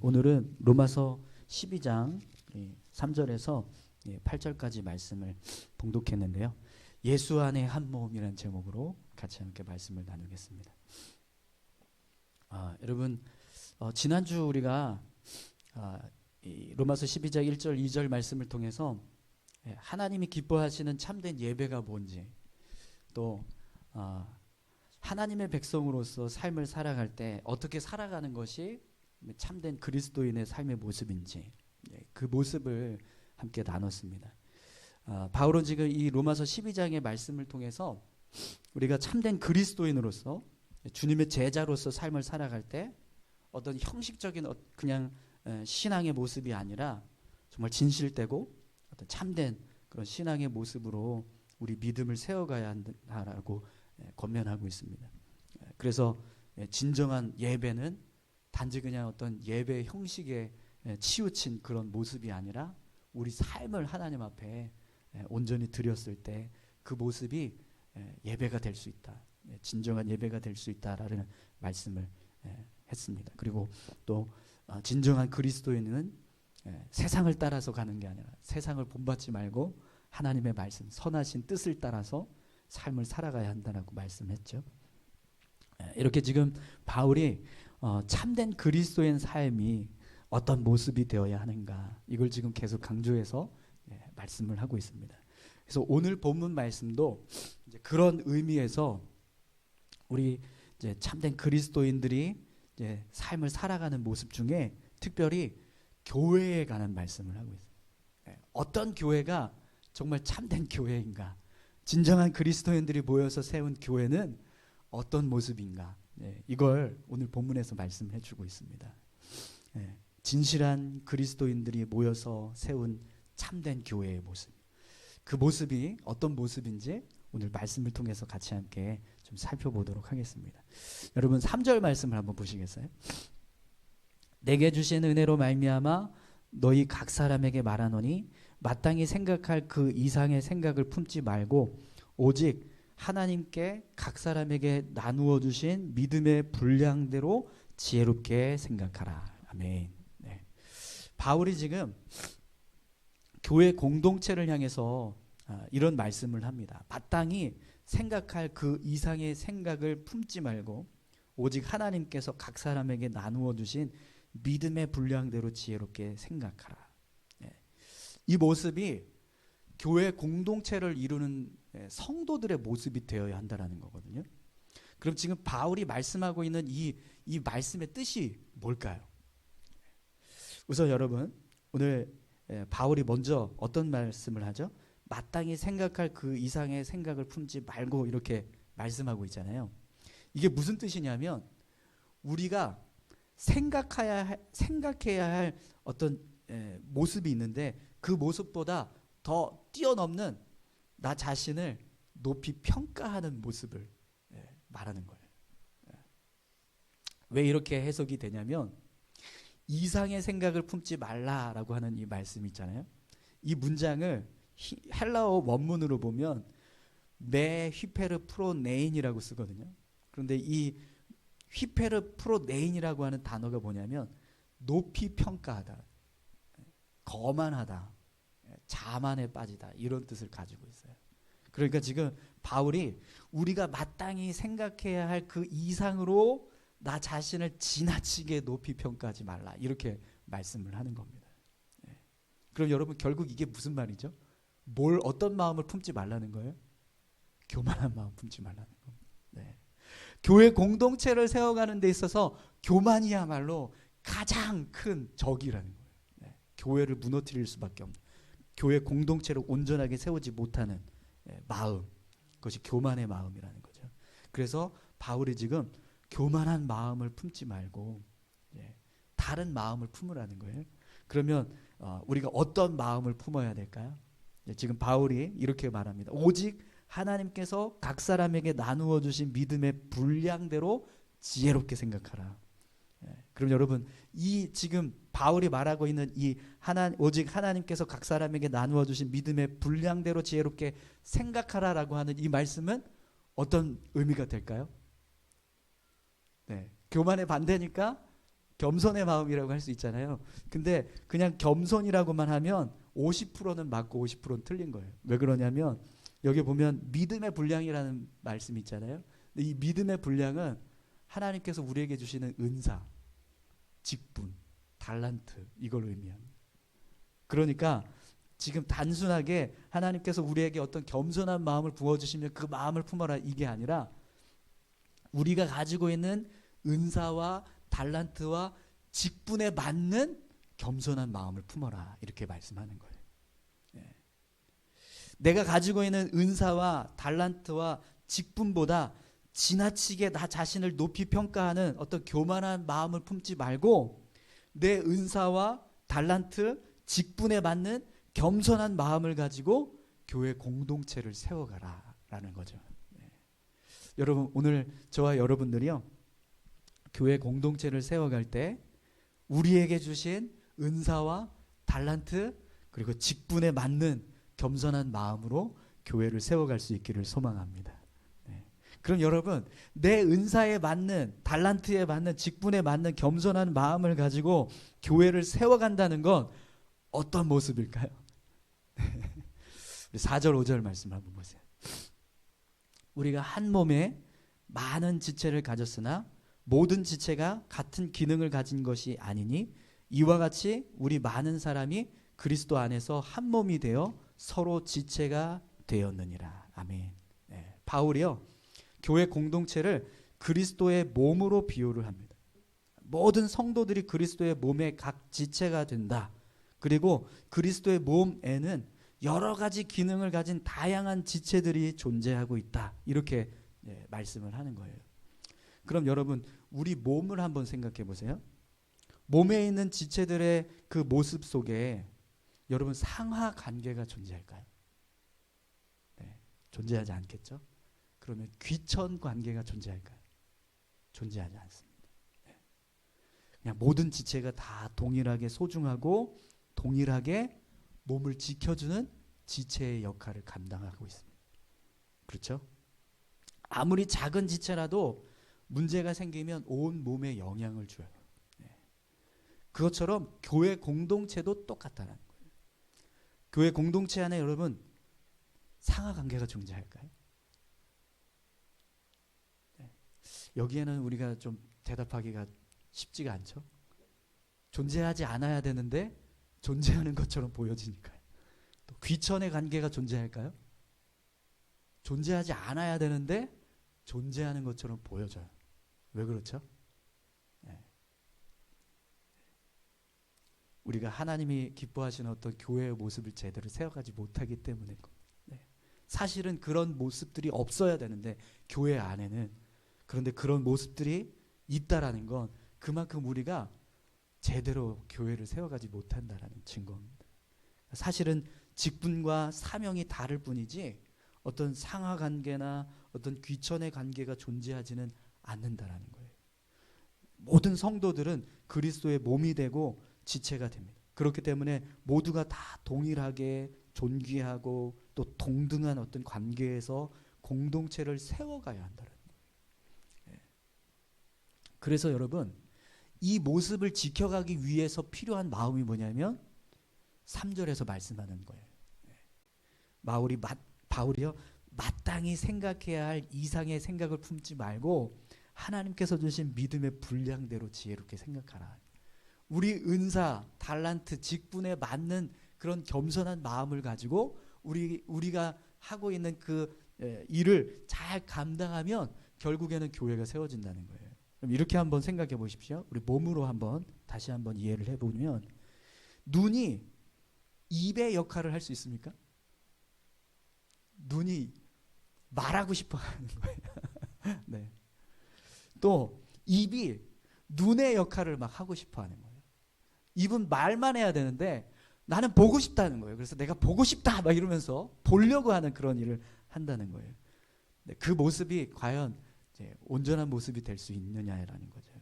오늘은 로마서 12장 3절에서 8절까지 말씀을 봉독했는데요. 예수 안에 한 몸이라는 제목으로 같이 함께 말씀을 나누겠습니다. 여러분, 지난주 우리가 이 로마서 12장 1절 2절 말씀을 통해서 하나님이 기뻐하시는 참된 예배가 뭔지, 또 하나님의 백성으로서 삶을 살아갈 때 어떻게 살아가는 것이 참된 그리스도인의 삶의 모습인지, 그 모습을 함께 나눴습니다. 바울은 지금 이 로마서 12장의 말씀을 통해서 우리가 참된 그리스도인으로서 주님의 제자로서 삶을 살아갈 때 어떤 형식적인 그냥 신앙의 모습이 아니라 정말 진실되고 어떤 참된 그런 신앙의 모습으로 우리 믿음을 세워가야 한다라고 권면하고 있습니다. 그래서 진정한 예배는 단지 그냥 어떤 예배 형식에 치우친 그런 모습이 아니라 우리 삶을 하나님 앞에 온전히 드렸을 때 그 모습이 예배가 될 수 있다. 진정한 예배가 될 수 있다라는 말씀을 했습니다. 그리고 또 진정한 그리스도인은 세상을 따라서 가는 게 아니라 세상을 본받지 말고 하나님의 말씀, 선하신 뜻을 따라서 삶을 살아가야 한다라고 말씀했죠. 이렇게 지금 바울이 참된 그리스도인 삶이 어떤 모습이 되어야 하는가, 이걸 지금 계속 강조해서 말씀을 하고 있습니다. 그래서 오늘 본문 말씀도 이제 그런 의미에서 우리 이제 참된 그리스도인들이 이제 삶을 살아가는 모습 중에 특별히 교회에 관한 말씀을 하고 있어요. 어떤 교회가 정말 참된 교회인가, 진정한 그리스도인들이 모여서 세운 교회는 어떤 모습인가, 이걸 오늘 본문에서 말씀해 주고 있습니다. 진실한 그리스도인들이 모여서 세운 참된 교회의 모습, 그 모습이 어떤 모습인지 오늘 말씀을 통해서 같이 함께 좀 살펴보도록 하겠습니다. 여러분 3절 말씀을 한번 보시겠어요? 내게 주신 은혜로 말미암아 너희 각 사람에게 말하노니 마땅히 생각할 그 이상의 생각을 품지 말고 오직 하나님께 각 사람에게 나누어 주신 믿음의 분량대로 지혜롭게 생각하라. 아멘. 바울이 지금 교회 공동체를 향해서 이런 말씀을 합니다. 마땅히 생각할 그 이상의 생각을 품지 말고 오직 하나님께서 각 사람에게 나누어 주신 믿음의 분량대로 지혜롭게 생각하라. 이 모습이 교회 공동체를 이루는 성도들의 모습이 되어야 한다는 거거든요. 그럼 지금 바울이 말씀하고 있는 이 말씀의 뜻이 뭘까요? 우선 여러분, 오늘 바울이 먼저 어떤 말씀을 하죠? 마땅히 생각할 그 이상의 생각을 품지 말고 이렇게 말씀하고 있잖아요. 이게 무슨 뜻이냐면 우리가 생각해야 할 어떤 모습이 있는데 그 모습보다 더 뛰어넘는 나 자신을 높이 평가하는 모습을 말하는 거예요. 왜 이렇게 해석이 되냐면 이상의 생각을 품지 말라라고 하는 이 말씀이 있잖아요. 이 문장을 헬라어 원문으로 보면 메 휘페르 프로네인이라고 쓰거든요. 그런데 이 휘페르 프로네인이라고 하는 단어가 뭐냐면 높이 평가하다, 거만하다, 자만에 빠지다, 이런 뜻을 가지고 있어요. 그러니까 지금 바울이 우리가 마땅히 생각해야 할 그 이상으로 나 자신을 지나치게 높이 평가하지 말라, 이렇게 말씀을 하는 겁니다. 그럼 여러분 결국 이게 무슨 말이죠? 어떤 마음을 품지 말라는 거예요? 교만한 마음 품지 말라는 겁니다. 교회 공동체를 세워가는 데 있어서 교만이야말로 가장 큰 적이라는 거예요. 교회를 무너뜨릴 수밖에 없는, 교회 공동체를 온전하게 세우지 못하는 마음, 그것이 교만의 마음이라는 거죠. 그래서 바울이 지금 교만한 마음을 품지 말고 다른 마음을 품으라는 거예요. 그러면 우리가 어떤 마음을 품어야 될까요? 지금 바울이 이렇게 말합니다. 오직 하나님께서 각 사람에게 나누어 주신 믿음의 분량대로 지혜롭게 생각하라. 그럼 여러분, 이 지금 바울이 말하고 있는 오직 하나님께서 각 사람에게 나누어 주신 믿음의 분량대로 지혜롭게 생각하라라고 하는 이 말씀은 어떤 의미가 될까요? 교만의 반대니까 겸손의 마음이라고 할 수 있잖아요. 근데 그냥 겸손이라고만 하면 50%는 맞고 50%는 틀린 거예요. 왜 그러냐면 여기 보면 믿음의 분량이라는 말씀이 있잖아요. 근데 이 믿음의 분량은 하나님께서 우리에게 주시는 은사, 직분, 달란트 이걸 의미합니다. 그러니까 지금 단순하게 하나님께서 우리에게 어떤 겸손한 마음을 부어주시면 그 마음을 품어라 이게 아니라 우리가 가지고 있는 은사와 달란트와 직분에 맞는 겸손한 마음을 품어라 이렇게 말씀하는 거예요. 예. 내가 가지고 있는 은사와 달란트와 직분보다 지나치게 나 자신을 높이 평가하는 어떤 교만한 마음을 품지 말고 내 은사와 달란트, 직분에 맞는 겸손한 마음을 가지고 교회 공동체를 세워가라 라는 거죠. 네. 여러분 오늘 저와 여러분들이요 교회 공동체를 세워갈 때 우리에게 주신 은사와 달란트 그리고 직분에 맞는 겸손한 마음으로 교회를 세워갈 수 있기를 소망합니다. 네. 그럼 여러분 내 은사에 맞는 달란트에 맞는 직분에 맞는 겸손한 마음을 가지고 교회를 세워간다는 건 어떤 모습일까요? 우리 4절 5절 말씀 한번 보세요. 우리가 한 몸에 많은 지체를 가졌으나 모든 지체가 같은 기능을 가진 것이 아니니 이와 같이 우리 많은 사람이 그리스도 안에서 한 몸이 되어 서로 지체가 되었느니라. 아멘. 네. 바울이요 교회 공동체를 그리스도의 몸으로 비유를 합니다. 모든 성도들이 그리스도의 몸의 각 지체가 된다. 그리고 그리스도의 몸에는 여러 가지 기능을 가진 다양한 지체들이 존재하고 있다. 이렇게 말씀을 하는 거예요. 그럼 여러분 우리 몸을 한번 생각해 보세요. 몸에 있는 지체들의 그 모습 속에 여러분 상하 관계가 존재할까요? 네, 존재하지 않겠죠? 그러면 귀천 관계가 존재할까요? 존재하지 않습니다. 네. 그냥 모든 지체가 다 동일하게 소중하고 동일하게 몸을 지켜주는 지체의 역할을 감당하고 있습니다. 그렇죠? 아무리 작은 지체라도 문제가 생기면 온 몸에 영향을 줘요. 네. 그것처럼 교회 공동체도 똑같다는 거예요. 교회 공동체 안에 여러분 상하 관계가 존재할까요? 네. 여기에는 우리가 좀 대답하기가 쉽지가 않죠. 존재하지 않아야 되는데 존재하는 것처럼 보여지니까요. 또 귀천의 관계가 존재할까요? 존재하지 않아야 되는데 존재하는 것처럼 보여져요. 왜 그렇죠? 네. 우리가 하나님이 기뻐하시는 어떤 교회의 모습을 제대로 세워가지 못하기 때문에 네. 사실은 그런 모습들이 없어야 되는데 교회 안에는 그런데 그런 모습들이 있다라는 건 그만큼 우리가 제대로 교회를 세워가지 못한다라는 증거입니다. 사실은 직분과 사명이 다를 뿐이지 어떤 상하 관계나 어떤 귀천의 관계가 존재하지는 않는다라는 거예요. 모든 성도들은 그리스도의 몸이 되고 지체가 됩니다. 그렇기 때문에 모두가 다 동일하게 존귀하고 또 동등한 어떤 관계에서 공동체를 세워가야 한다는 거예요. 그래서 여러분 이 모습을 지켜가기 위해서 필요한 마음이 뭐냐면 3절에서 말씀하는 거예요. 바울이요 마땅히 생각해야 할 이상의 생각을 품지 말고 하나님께서 주신 믿음의 분량대로 지혜롭게 생각하라. 우리 은사, 달란트, 직분에 맞는 그런 겸손한 마음을 가지고 우리가 하고 있는 그 일을 잘 감당하면 결국에는 교회가 세워진다는 거예요. 그럼 이렇게 한번 생각해 보십시오. 우리 몸으로 한번 다시 한번 이해를 해보면 눈이 입의 역할을 할 수 있습니까? 눈이 말하고 싶어 하는 거예요. 네. 또 입이 눈의 역할을 막 하고 싶어 하는 거예요. 입은 말만 해야 되는데 나는 보고 싶다는 거예요. 그래서 내가 보고 싶다 막 이러면서 보려고 하는 그런 일을 한다는 거예요. 네, 그 모습이 과연 이제 온전한 모습이 될 수 있느냐라는 거죠.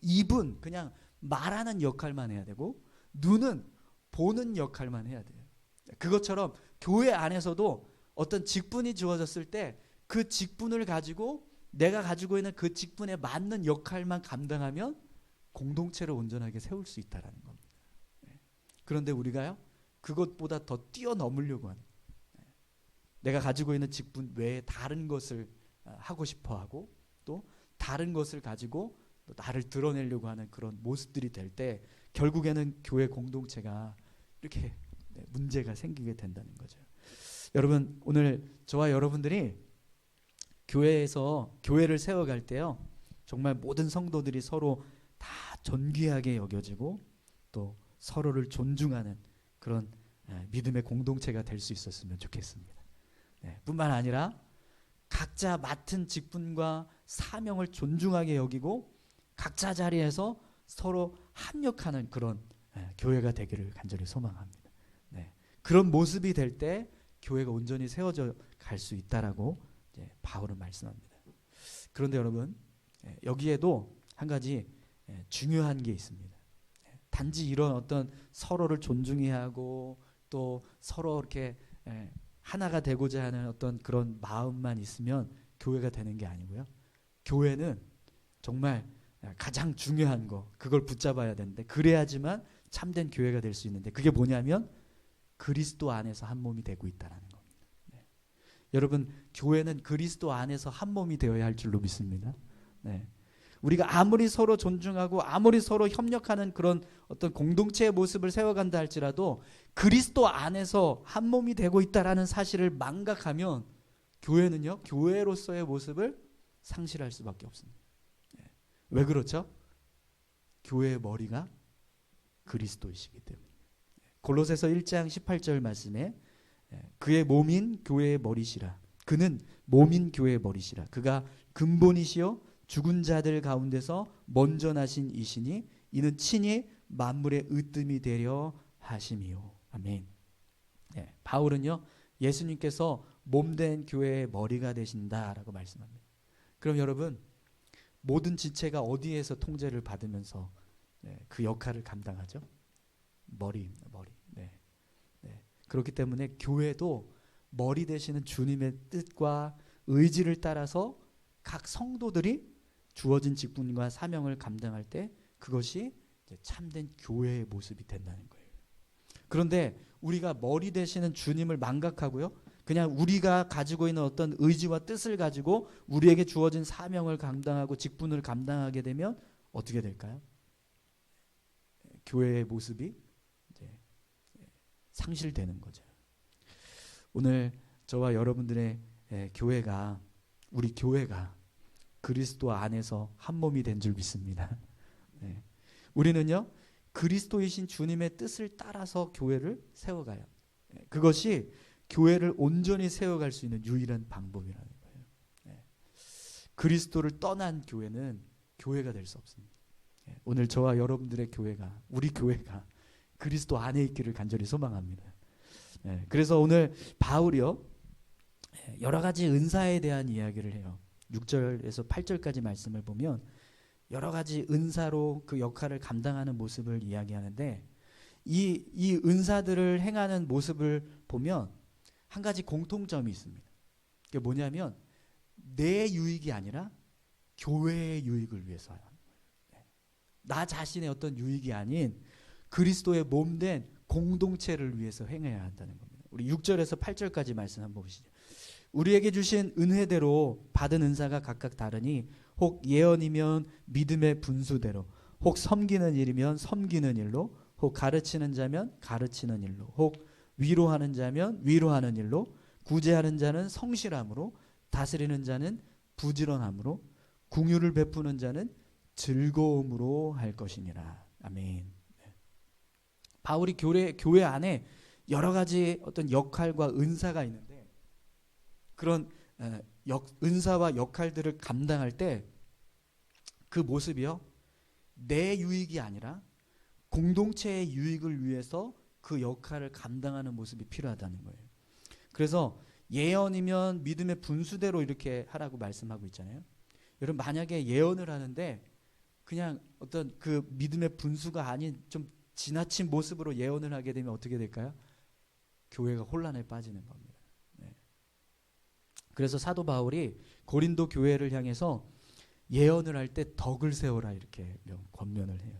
입은 그냥 말하는 역할만 해야 되고 눈은 보는 역할만 해야 돼요. 그것처럼 교회 안에서도 어떤 직분이 주어졌을 때 그 직분을 가지고 내가 가지고 있는 그 직분에 맞는 역할만 감당하면 공동체를 온전하게 세울 수 있다라는 겁니다. 그런데 우리가요, 그것보다 더 뛰어넘으려고 하는, 내가 가지고 있는 직분 외에 다른 것을 하고 싶어하고 또 다른 것을 가지고 또 나를 드러내려고 하는 그런 모습들이 될 때 결국에는 교회 공동체가 이렇게 문제가 생기게 된다는 거죠. 여러분, 오늘 저와 여러분들이 교회에서 교회를 세워갈 때요, 정말 모든 성도들이 서로 다 존귀하게 여겨지고 또 서로를 존중하는 그런 믿음의 공동체가 될 수 있었으면 좋겠습니다. 뿐만 아니라 각자 맡은 직분과 사명을 존중하게 여기고 각자 자리에서 서로 합력하는 그런 교회가 되기를 간절히 소망합니다. 그런 모습이 될 때 교회가 온전히 세워져 갈 수 있다라고 바울은 말씀합니다. 그런데 여러분, 여기에도 한 가지 중요한 게 있습니다. 단지 이런 어떤 서로를 존중해야 하고 또 서로 이렇게 하나가 되고자 하는 어떤 그런 마음만 있으면 교회가 되는 게 아니고요. 교회는 정말 가장 중요한 거, 그걸 붙잡아야 되는데, 그래야지만 참된 교회가 될 수 있는데, 그게 뭐냐면 그리스도 안에서 한 몸이 되고 있다는 겁니다. 여러분, 교회는 그리스도 안에서 한 몸이 되어야 할 줄로 믿습니다. 우리가 아무리 서로 존중하고 아무리 서로 협력하는 그런 어떤 공동체의 모습을 세워간다 할지라도 그리스도 안에서 한 몸이 되고 있다라는 사실을 망각하면 교회는요, 교회로서의 모습을 상실할 수밖에 없습니다. 왜 그렇죠? 교회의 머리가 그리스도이시기 때문에. 골로새서 1장 18절 말씀에 그의 몸인 교회의 머리시라. 그는 몸인 교회의 머리시라. 그가 근본이시요 죽은 자들 가운데서 먼저 나신 이시니 이는 친히 만물의 으뜸이 되려 하심이요. 아멘. 바울은요, 예수님께서 몸된 교회의 머리가 되신다라고 말씀합니다. 그럼 여러분, 모든 지체가 어디에서 통제를 받으면서 그 역할을 감당하죠? 머리입니다. 머리. 그렇기 때문에 교회도 머리 되시는 주님의 뜻과 의지를 따라서 각 성도들이 주어진 직분과 사명을 감당할 때 그것이 참된 교회의 모습이 된다는 거예요. 그런데 우리가 머리 되시는 주님을 망각하고요, 그냥 우리가 가지고 있는 어떤 의지와 뜻을 가지고 우리에게 주어진 사명을 감당하고 직분을 감당하게 되면 어떻게 될까요? 교회의 모습이 이제 상실되는 거죠. 오늘 저와 여러분들의 교회가, 우리 교회가 그리스도 안에서 한 몸이 된 줄 믿습니다. 우리는요, 그리스도이신 주님의 뜻을 따라서 교회를 세워가요. 그것이 교회를 온전히 세워갈 수 있는 유일한 방법이라는 거예요. 그리스도를 떠난 교회는 교회가 될 수 없습니다. 오늘 저와 여러분들의 교회가, 우리 교회가 그리스도 안에 있기를 간절히 소망합니다. 그래서 오늘 바울이요, 여러 가지 은사에 대한 이야기를 해요. 6절에서 8절까지 말씀을 보면 여러 가지 은사로 그 역할을 감당하는 모습을 이야기하는데, 이 은사들을 행하는 모습을 보면 한 가지 공통점이 있습니다. 그게 뭐냐면 내 유익이 아니라 교회의 유익을 위해서 하는 거예요. 나 자신의 어떤 유익이 아닌 그리스도의 몸된 공동체를 위해서 행해야 한다는 겁니다. 우리 6절에서 8절까지 말씀 한번 보시죠. 우리에게 주신 은혜대로 받은 은사가 각각 다르니 혹 예언이면 믿음의 분수대로, 혹 섬기는 일이면 섬기는 일로, 혹 가르치는 자면 가르치는 일로, 혹 위로하는 자면 위로하는 일로, 구제하는 자는 성실함으로, 다스리는 자는 부지런함으로, 긍휼을 베푸는 자는 즐거움으로 할 것이니라. 아멘. 바울이 교회 안에 여러 가지 어떤 역할과 은사가 있는데, 그런 은사와 역할들을 감당할 때 그 모습이요, 내 유익이 아니라 공동체의 유익을 위해서 그 역할을 감당하는 모습이 필요하다는 거예요. 그래서 예언이면 믿음의 분수대로 이렇게 하라고 말씀하고 있잖아요. 여러분, 만약에 예언을 하는데 그냥 어떤 그 믿음의 분수가 아닌 좀 지나친 모습으로 예언을 하게 되면 어떻게 될까요? 교회가 혼란에 빠지는 겁니다. 그래서 사도 바울이 고린도 교회를 향해서 예언을 할 때 덕을 세워라 이렇게 권면을 해요.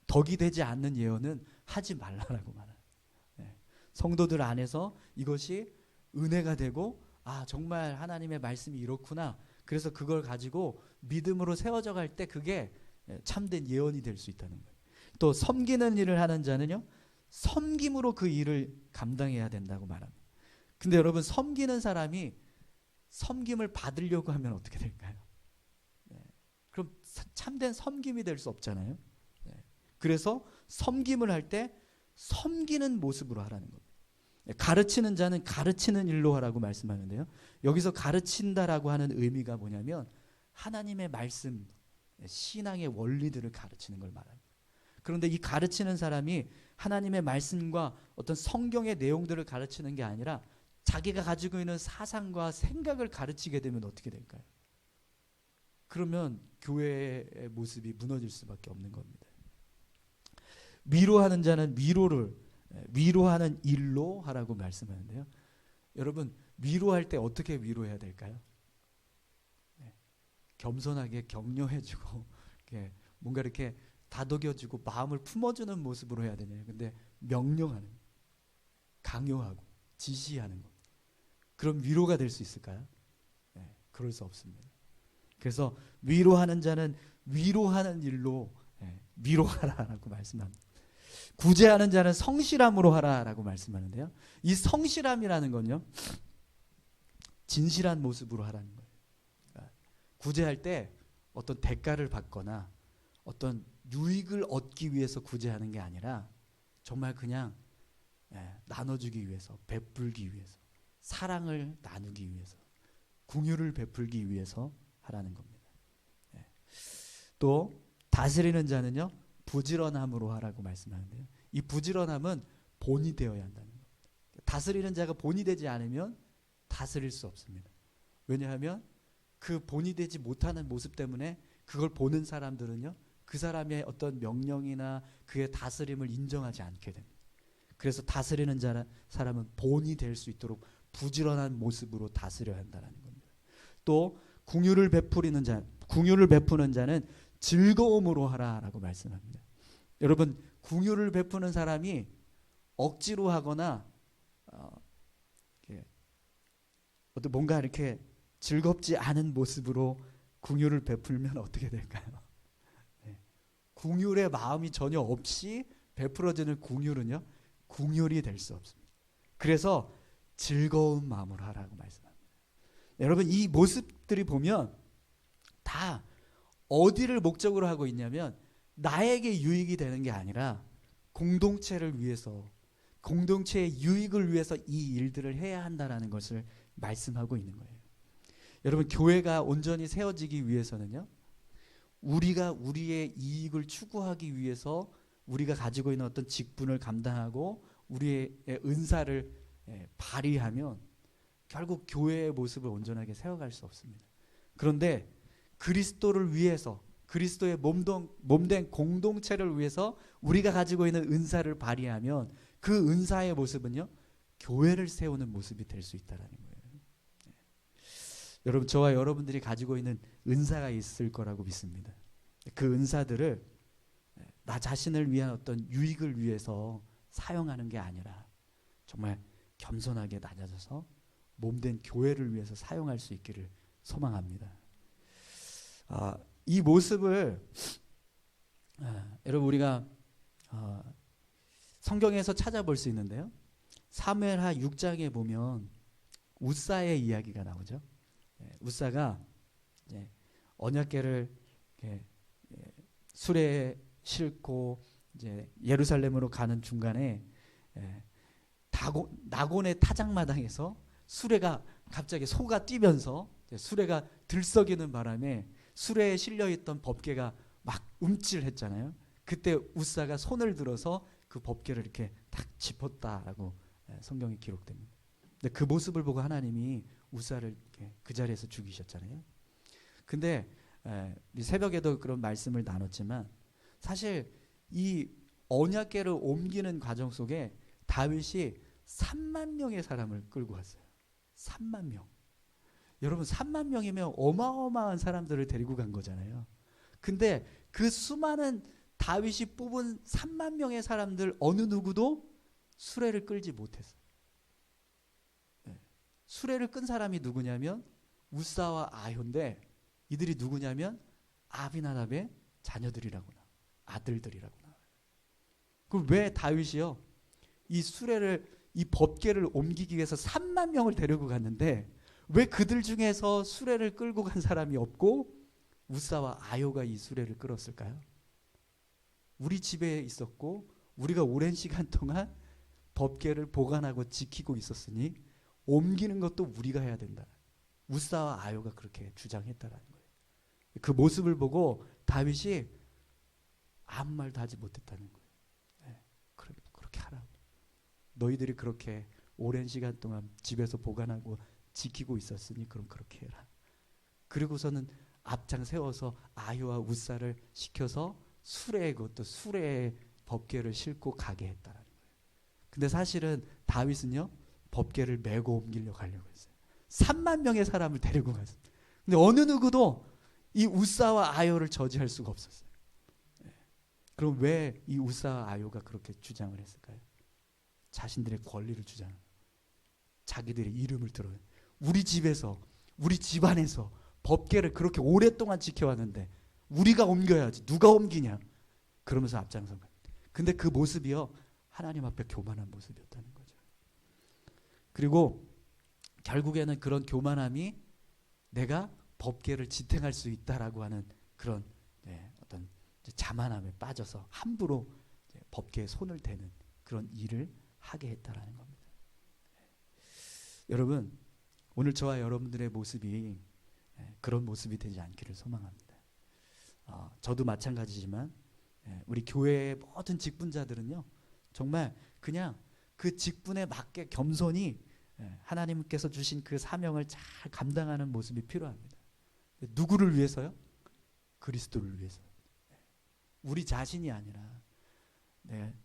덕이 되지 않는 예언은 하지 말라라고 말해요. 성도들 안에서 이것이 은혜가 되고 정말 하나님의 말씀이 이렇구나. 그래서 그걸 가지고 믿음으로 세워져 갈 때 그게 참된 예언이 될 수 있다는 거예요. 또 섬기는 일을 하는 자는요, 섬김으로 그 일을 감당해야 된다고 말합니다. 근데 여러분, 섬기는 사람이 섬김을 받으려고 하면 어떻게 될까요? 그럼 참된 섬김이 될 수 없잖아요. 그래서 섬김을 할 때 섬기는 모습으로 하라는 겁니다. 가르치는 자는 가르치는 일로 하라고 말씀하는데요. 여기서 가르친다라고 하는 의미가 뭐냐면 하나님의 말씀, 신앙의 원리들을 가르치는 걸 말합니다. 그런데 이 가르치는 사람이 하나님의 말씀과 어떤 성경의 내용들을 가르치는 게 아니라 자기가 가지고 있는 사상과 생각을 가르치게 되면 어떻게 될까요? 그러면 교회의 모습이 무너질 수밖에 없는 겁니다. 위로하는 자는 위로하는 일로 하라고 말씀하는데요. 여러분, 위로할 때 어떻게 위로해야 될까요? 겸손하게 격려해주고 뭔가 이렇게 다독여주고 마음을 품어주는 모습으로 해야 되냐. 근데 명령하는, 강요하고 지시하는 것. 그럼 위로가 될 수 있을까요? 그럴 수 없습니다. 그래서 위로하는 자는 위로하는 일로 위로하라라고 말씀합니다. 구제하는 자는 성실함으로 하라라고 말씀하는데요. 이 성실함이라는 건요, 진실한 모습으로 하라는 거예요. 그러니까 구제할 때 어떤 대가를 받거나 어떤 유익을 얻기 위해서 구제하는 게 아니라 정말 그냥 나눠주기 위해서, 베풀기 위해서, 사랑을 나누기 위해서, 긍휼을 베풀기 위해서 하라는 겁니다. 또 다스리는 자는요, 부지런함으로 하라고 말씀하는데요. 이 부지런함은 본이 되어야 한다는 겁니다. 다스리는 자가 본이 되지 않으면 다스릴 수 없습니다. 왜냐하면 그 본이 되지 못하는 모습 때문에 그걸 보는 사람들은요, 그 사람의 어떤 명령이나 그의 다스림을 인정하지 않게 됩니다. 그래서 다스리는 사람은 본이 될 수 있도록 부지런한 모습으로 다스려야 한다는 겁니다. 또 긍휼을 베푸는 자는 즐거움으로 하라라고 말씀합니다. 여러분, 긍휼을 베푸는 사람이 억지로 하거나 뭔가 이렇게 즐겁지 않은 모습으로 긍휼을 베풀면 어떻게 될까요? 긍휼의 마음이 전혀 없이 베풀어지는 긍휼은요, 긍휼이 될 수 없습니다. 그래서 즐거운 마음으로 하라고 말씀합니다. 여러분, 이 모습들이 보면 다 어디를 목적으로 하고 있냐면 나에게 유익이 되는 게 아니라 공동체를 위해서, 공동체의 유익을 위해서 이 일들을 해야 한다는 것을 말씀하고 있는 거예요. 여러분, 교회가 온전히 세워지기 위해서는요, 우리가 우리의 이익을 추구하기 위해서 우리가 가지고 있는 어떤 직분을 감당하고 우리의 은사를 발휘하면 결국 교회의 모습을 온전하게 세워갈 수 없습니다. 그런데 그리스도를 위해서, 그리스도의 몸된 공동체를 위해서 우리가 가지고 있는 은사를 발휘하면 그 은사의 모습은요, 교회를 세우는 모습이 될 수 있다는 거예요. 여러분, 저와 여러분들이 가지고 있는 은사가 있을 거라고 믿습니다. 그 은사들을 나 자신을 위한 어떤 유익을 위해서 사용하는 게 아니라 정말 겸손하게 낮아져서 몸된 교회를 위해서 사용할 수 있기를 소망합니다. 이 모습을 여러분, 우리가 성경에서 찾아볼 수 있는데요. 사무엘하 6장에 보면 우사의 이야기가 나오죠. 우사가 언약궤를 수레에 싣고 이제 예루살렘으로 가는 중간에 나곤의 타작마당에서 수레가 갑자기 소가 뛰면서 수레가 들썩이는 바람에 수레에 실려있던 법궤가 막 움찔했잖아요. 그때 우사가 손을 들어서 그 법궤를 이렇게 딱 짚었다라고 성경에 기록됩니다. 근데 그 모습을 보고 하나님이 우사를 이렇게 그 자리에서 죽이셨잖아요. 근데 새벽에도 그런 말씀을 나눴지만 사실 이 언약궤를 옮기는 과정 속에 다윗이 3만 명의 사람을 끌고 왔어요. 3만 명. 여러분 3만 명이면 어마어마한 사람들을 데리고 간 거잖아요. 근데 그 수많은 다윗이 뽑은 3만 명의 사람들 어느 누구도 수레를 끌지 못했어요. 네. 수레를 끈 사람이 누구냐면 우사와 아효인데 이들이 누구냐면 아비나답의 자녀들이라구나. 아들들이라구나. 그럼 왜 다윗이요? 이 수레를 이 법궤를 옮기기 위해서 3만 명을 데리고 갔는데 왜 그들 중에서 수레를 끌고 간 사람이 없고 우사와 아효가 이 수레를 끌었을까요? 우리 집에 있었고 우리가 오랜 시간 동안 법궤를 보관하고 지키고 있었으니 옮기는 것도 우리가 해야 된다. 우사와 아효가 그렇게 주장했다라는 거예요. 그 모습을 보고 다윗이 아무 말도 하지 못했다는 거예요. 네, 그렇게 하라고. 너희들이 그렇게 오랜 시간 동안 집에서 보관하고 지키고 있었으니 그럼 그렇게 해라. 그리고서는 앞장 세워서 아효와 우사를 시켜서 수레에 그것도 수레에 법궤를 싣고 가게 했다라는 거예요. 근데 사실은 다윗은요 법궤를 메고 옮기려고 하려고 했어요. 3만 명의 사람을 데리고 갔어요. 근데 어느 누구도 이 우사와 아효를 저지할 수가 없었어요. 네. 그럼 왜 이 우사와 아효가 그렇게 주장을 했을까요? 자신들의 권리를 주장하는 거예요. 자기들의 이름을 들어요. 우리 집에서 우리 집안에서 법궤를 그렇게 오랫동안 지켜왔는데 우리가 옮겨야지 누가 옮기냐 그러면서 앞장선 거예요. 근데 그 모습이요 하나님 앞에 교만한 모습이었다는 거죠. 그리고 결국에는 그런 교만함이 내가 법궤를 지탱할 수 있다라고 하는 그런 어떤 자만함에 빠져서 함부로 법궤에 손을 대는 그런 일을 하게 했다라는 겁니다. 여러분 오늘 저와 여러분들의 모습이 그런 모습이 되지 않기를 소망합니다. 저도 마찬가지지만 우리 교회의 모든 직분자들은요 정말 그냥 그 직분에 맞게 겸손히 하나님께서 주신 그 사명을 잘 감당하는 모습이 필요합니다. 누구를 위해서요? 그리스도를 위해서. 우리 자신이 아니라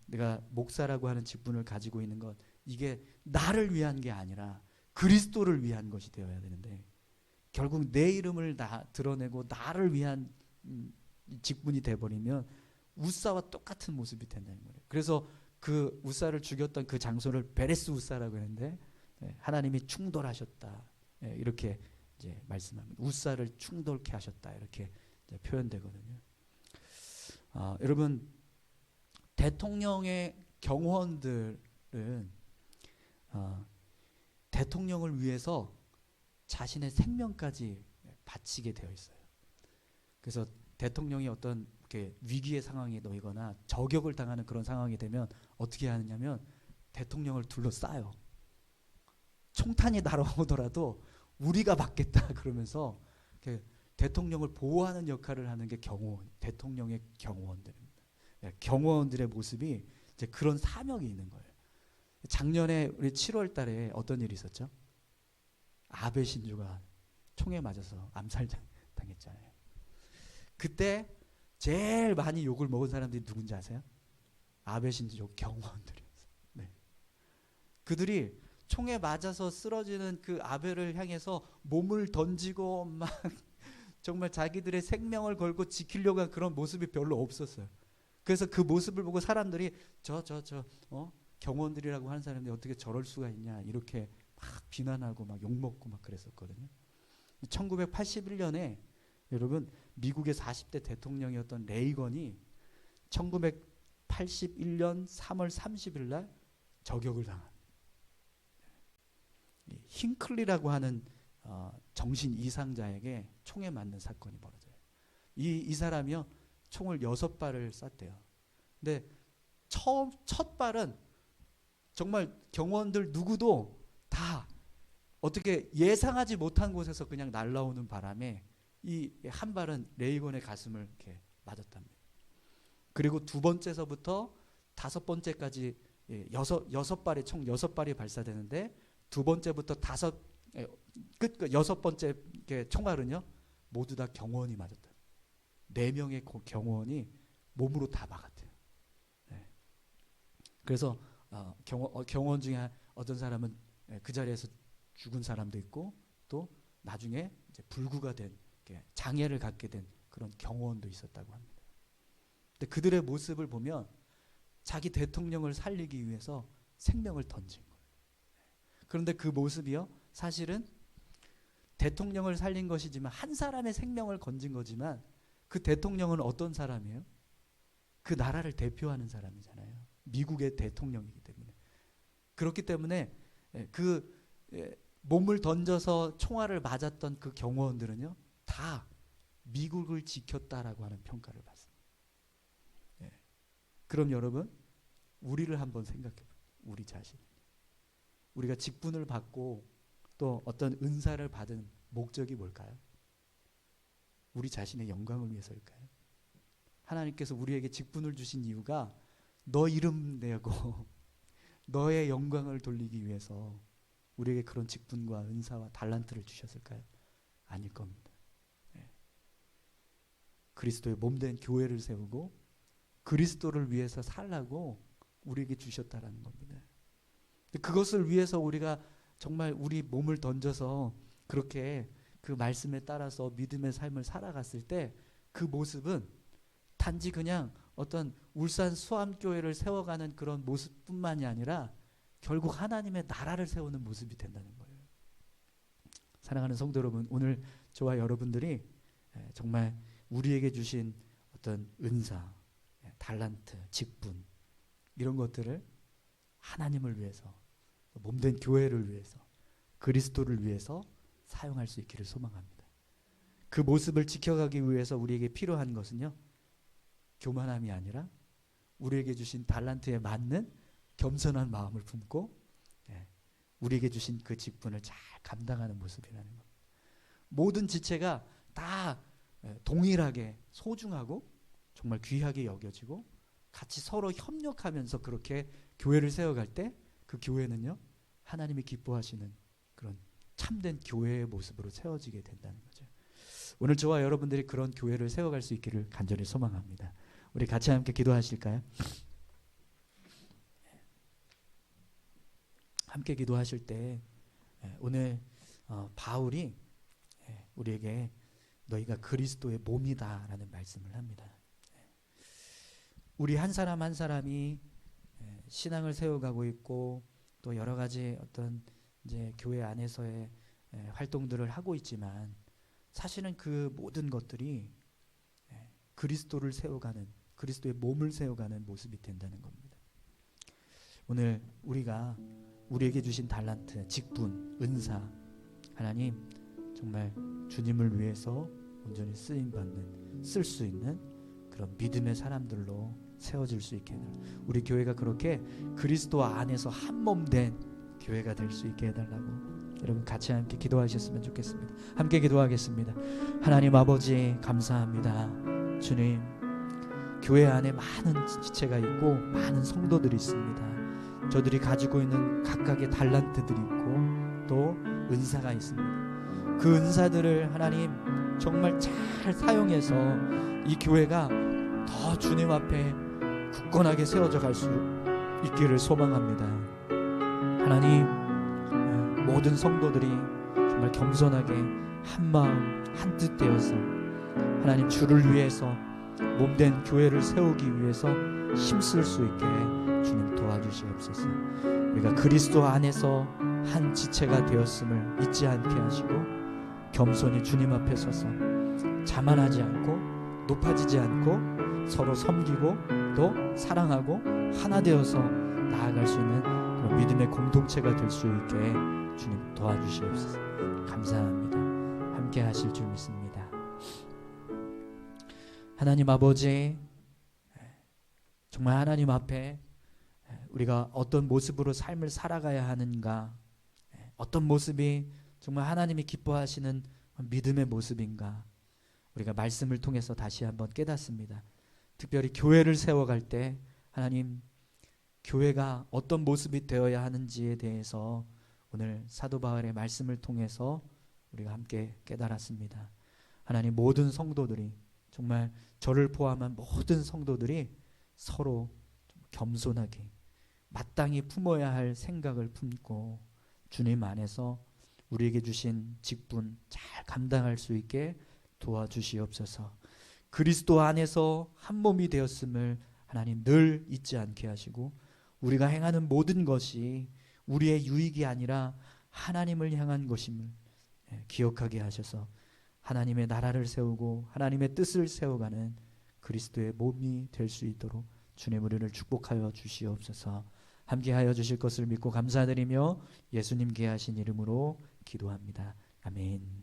내가 목사라고 하는 직분을 가지고 있는 것 이게 나를 위한 게 아니라 그리스도를 위한 것이 되어야 되는데 결국 내 이름을 드러내고 나를 위한 직분이 돼버리면 우사와 똑같은 모습이 된다는 거예요. 그래서 그 우사를 죽였던 그 장소를 베레스 우사라고 했는데 하나님이 충돌하셨다 이렇게 이제 말씀합니다. 우사를 충돌케 하셨다 이렇게 이제 표현되거든요. 여러분 대통령의 경호원들은 대통령을 위해서 자신의 생명까지 바치게 되어 있어요. 그래서 대통령이 어떤 이렇게 위기의 상황에 놓이거나 저격을 당하는 그런 상황이 되면 어떻게 하느냐면 대통령을 둘러싸요. 총탄이 날아오더라도 우리가 막겠다 그러면서 대통령을 보호하는 역할을 하는 게 대통령의 경호원들입니다. 경호원들의 모습이 이제 그런 사명이 있는 거예요. 작년에 우리 7월 달에 어떤 일이 있었죠? 아베 신조가 총에 맞아서 암살당했잖아요. 그때 제일 많이 욕을 먹은 사람들이 누군지 아세요? 아베 신조 경호원들이었어요. 네. 그들이 총에 맞아서 쓰러지는 그 아베를 향해서 몸을 던지고 막 정말 자기들의 생명을 걸고 지키려고 한 그런 모습이 별로 없었어요. 그래서 그 모습을 보고 사람들이 경호원들이라고 하는 사람들이 어떻게 저럴 수가 있냐 이렇게 막 비난하고 막 욕먹고 막 그랬었거든요. 1981년에 여러분 미국의 40대 대통령이었던 레이건이 1981년 3월 30일 날 저격을 당한 힝클리라고 하는 정신 이상자에게 총에 맞는 사건이 벌어져요. 이 사람이요 총을 6발을 쐈대요. 근데 첫 발은 정말 경호원들 누구도 다 어떻게 예상하지 못한 곳에서 그냥 날라오는 바람에 이 한 발은 레이건의 가슴을 이렇게 맞았답니다. 그리고 두 번째서부터 다섯 번째까지 여섯 발의 총 6발이 발사되는데 두 번째부터 여섯 번째 총알은요 모두 다 경호원이 맞았다. 4명의 경호원이 몸으로 다 막았대요. 네. 그래서 경호원 중에 어떤 사람은 그 자리에서 죽은 사람도 있고 또 나중에 이제 불구가 된, 장애를 갖게 된 그런 경호원도 있었다고 합니다. 근데 그들의 모습을 보면 자기 대통령을 살리기 위해서 생명을 던진 거예요. 그런데 그 모습이요, 사실은 대통령을 살린 것이지만, 한 사람의 생명을 건진 거지만, 그 대통령은 어떤 사람이에요? 그 나라를 대표하는 사람이잖아요. 미국의 대통령이기 때문에. 그렇기 때문에 그 몸을 던져서 총알을 맞았던 그 경호원들은요, 다 미국을 지켰다라고 하는 평가를 받습니다. 그럼 여러분, 우리를 한번 생각해 봐요. 우리 자신. 우리가 직분을 받고 또 어떤 은사를 받은 목적이 뭘까요? 우리 자신의 영광을 위해서일까요? 하나님께서 우리에게 직분을 주신 이유가 너 이름 내고 너의 영광을 돌리기 위해서 우리에게 그런 직분과 은사와 달란트를 주셨을까요? 아닐 겁니다. 그리스도의 몸된 교회를 세우고 그리스도를 위해서 살라고 우리에게 주셨다라는 겁니다. 그것을 위해서 우리가 정말 우리 몸을 던져서 그렇게 그 말씀에 따라서 믿음의 삶을 살아갔을 때 그 모습은 단지 그냥 어떤 울산 수암교회를 세워가는 그런 모습뿐만이 아니라 결국 하나님의 나라를 세우는 모습이 된다는 거예요. 사랑하는 성도 여러분, 오늘 저와 여러분들이 정말 우리에게 주신 어떤 은사, 달란트, 직분, 이런 것들을 하나님을 위해서, 몸된 교회를 위해서, 그리스도를 위해서 사용할 수 있기를 소망합니다. 그 모습을 지켜가기 위해서 우리에게 필요한 것은요, 교만함이 아니라 우리에게 주신 달란트에 맞는 겸손한 마음을 품고 우리에게 주신 그 직분을 잘 감당하는 모습이라는 겁니다. 모든 지체가 다 동일하게 소중하고 정말 귀하게 여겨지고 같이 서로 협력하면서 그렇게 교회를 세워갈 때 그 교회는요, 하나님이 기뻐하시는 그런 참된 교회의 모습으로 세워지게 된다는 거죠. 오늘 저와 여러분들이 그런 교회를 세워갈 수 있기를 간절히 소망합니다. 우리 같이 함께 기도하실까요? 함께 기도하실 때 오늘 바울이 우리에게 너희가 그리스도의 몸이다라는 말씀을 합니다. 우리 한 사람 한 사람이 신앙을 세워가고 있고 또 여러 가지 어떤 이제 교회 안에서의 활동들을 하고 있지만 사실은 그 모든 것들이 그리스도를 세워가는, 그리스도의 몸을 세워가는 모습이 된다는 겁니다. 오늘 우리가 우리에게 주신 달란트, 직분, 은사, 하나님 정말 주님을 위해서 온전히 쓰임받는, 쓸 수 있는 그런 믿음의 사람들로 세워질 수 있게 해달라. 우리 교회가 그렇게 그리스도 안에서 한 몸 된 교회가 될 수 있게 해달라고 여러분 같이 함께 기도하셨으면 좋겠습니다. 함께 기도하겠습니다. 하나님 아버지 감사합니다. 주님, 교회 안에 많은 지체가 있고 많은 성도들이 있습니다. 저들이 가지고 있는 각각의 달란트들이 있고 또 은사가 있습니다. 그 은사들을 하나님 정말 잘 사용해서 이 교회가 더 주님 앞에 굳건하게 세워져 갈 수 있기를 소망합니다. 하나님, 모든 성도들이 정말 겸손하게 한 마음 한 뜻 되어서 하나님 주를 위해서 몸된 교회를 세우기 위해서 힘쓸 수 있게 주님 도와주시옵소서. 우리가 그리스도 안에서 한 지체가 되었음을 잊지 않게 하시고 겸손히 주님 앞에 서서 자만하지 않고 높아지지 않고 서로 섬기고 또 사랑하고 하나 되어서 나아갈 수 있는 그런 믿음의 공동체가 될 수 있게 주님 도와주시옵소서. 감사합니다. 함께 하실 줄 믿습니다. 하나님 아버지, 정말 하나님 앞에 우리가 어떤 모습으로 삶을 살아가야 하는가, 어떤 모습이 정말 하나님이 기뻐하시는 믿음의 모습인가, 우리가 말씀을 통해서 다시 한번 깨닫습니다. 특별히 교회를 세워갈 때 하나님, 교회가 어떤 모습이 되어야 하는지에 대해서 오늘 사도 바울의 말씀을 통해서 우리가 함께 깨달았습니다. 하나님, 모든 성도들이, 정말 저를 포함한 모든 성도들이 서로 겸손하게 마땅히 품어야 할 생각을 품고 주님 안에서 우리에게 주신 직분 잘 감당할 수 있게 도와주시옵소서. 그리스도 안에서 한 몸이 되었음을 하나님 늘 잊지 않게 하시고, 우리가 행하는 모든 것이 우리의 유익이 아니라 하나님을 향한 것임을 기억하게 하셔서 하나님의 나라를 세우고 하나님의 뜻을 세워가는 그리스도의 몸이 될 수 있도록 주님 우리를 축복하여 주시옵소서. 함께하여 주실 것을 믿고 감사드리며 예수님 귀하신 이름으로 기도합니다. 아멘.